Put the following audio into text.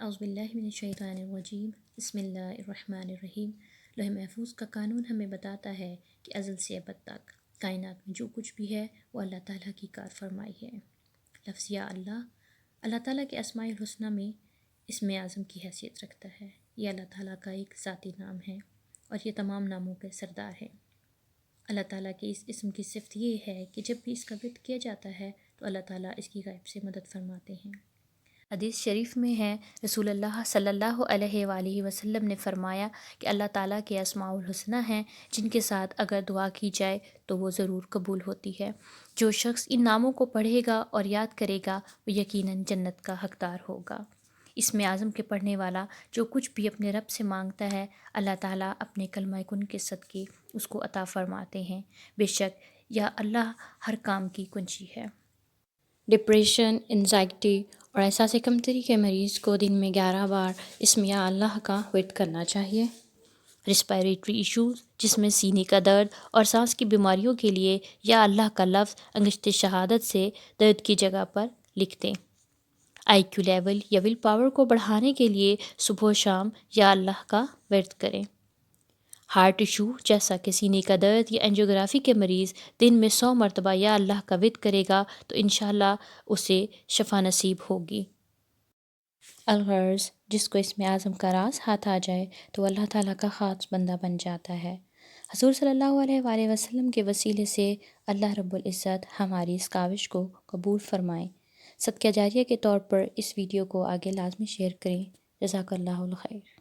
اعوذ باللہ من الشیطان الرجیم، بسم اللہ الرحمن الرحیم۔ لوح محفوظ کا قانون ہمیں بتاتا ہے کہ ازل سے ابد تک کائنات میں جو کچھ بھی ہے وہ اللہ تعالیٰ کی کار فرمائی ہے۔ لفظ یا اللہ، اللہ تعالیٰ کے اسماء الحسنہ میں اسم اعظم کی حیثیت رکھتا ہے۔ یہ اللہ تعالیٰ کا ایک ذاتی نام ہے اور یہ تمام ناموں کے سردار ہے۔ اللہ تعالیٰ کے اس اسم کی صفت یہ ہے کہ جب بھی اس کا ذکر کیا جاتا ہے تو اللہ تعالیٰ اس کی غیب سے مدد فرماتے ہیں۔ حدیث شریف میں ہے، رسول اللہ صلی اللہ علیہ وآلہ وسلم نے فرمایا کہ اللہ تعالیٰ کے اسماء الحسنہ ہیں جن کے ساتھ اگر دعا کی جائے تو وہ ضرور قبول ہوتی ہے۔ جو شخص ان ناموں کو پڑھے گا اور یاد کرے گا وہ یقیناً جنت کا حقدار ہوگا۔ اسم اعظم کے پڑھنے والا جو کچھ بھی اپنے رب سے مانگتا ہے اللہ تعالیٰ اپنے کلمہ کن کے صدقے اس کو عطا فرماتے ہیں۔ بے شک یا اللہ ہر کام کی کنجی ہے۔ ڈپریشن، انزائٹی اور احساس کمتری کے مریض کو دن میں 11 بار اسم یا اللہ کا ورد کرنا چاہیے۔ ریسپائریٹری ایشوز جس میں سینے کا درد اور سانس کی بیماریوں کے لیے یا اللہ کا لفظ انگشت شہادت سے درد کی جگہ پر لکھ دیں۔ آئی کیو لیول یا ول پاور کو بڑھانے کے لیے صبح و شام یا اللہ کا ورد کریں۔ ہارٹ ایشو جیسا کہ سینے کا درد یا اینجیوگرافی کے مریض دن میں 100 مرتبہ یا اللہ کا ورد کرے گا تو انشاءاللہ اسے شفا نصیب ہوگی۔ الغرض جس کو اسم اعظم کا راز ہاتھ آ جائے تو اللہ تعالیٰ کا خاص بندہ بن جاتا ہے۔ حضور صلی اللہ علیہ وآلہ وسلم کے وسیلے سے اللہ رب العزت ہماری اس کاوش کو قبول فرمائیں۔ صدقہ جاریہ کے طور پر اس ویڈیو کو آگے لازمی شیئر کریں۔ جزاک اللہ الخیر۔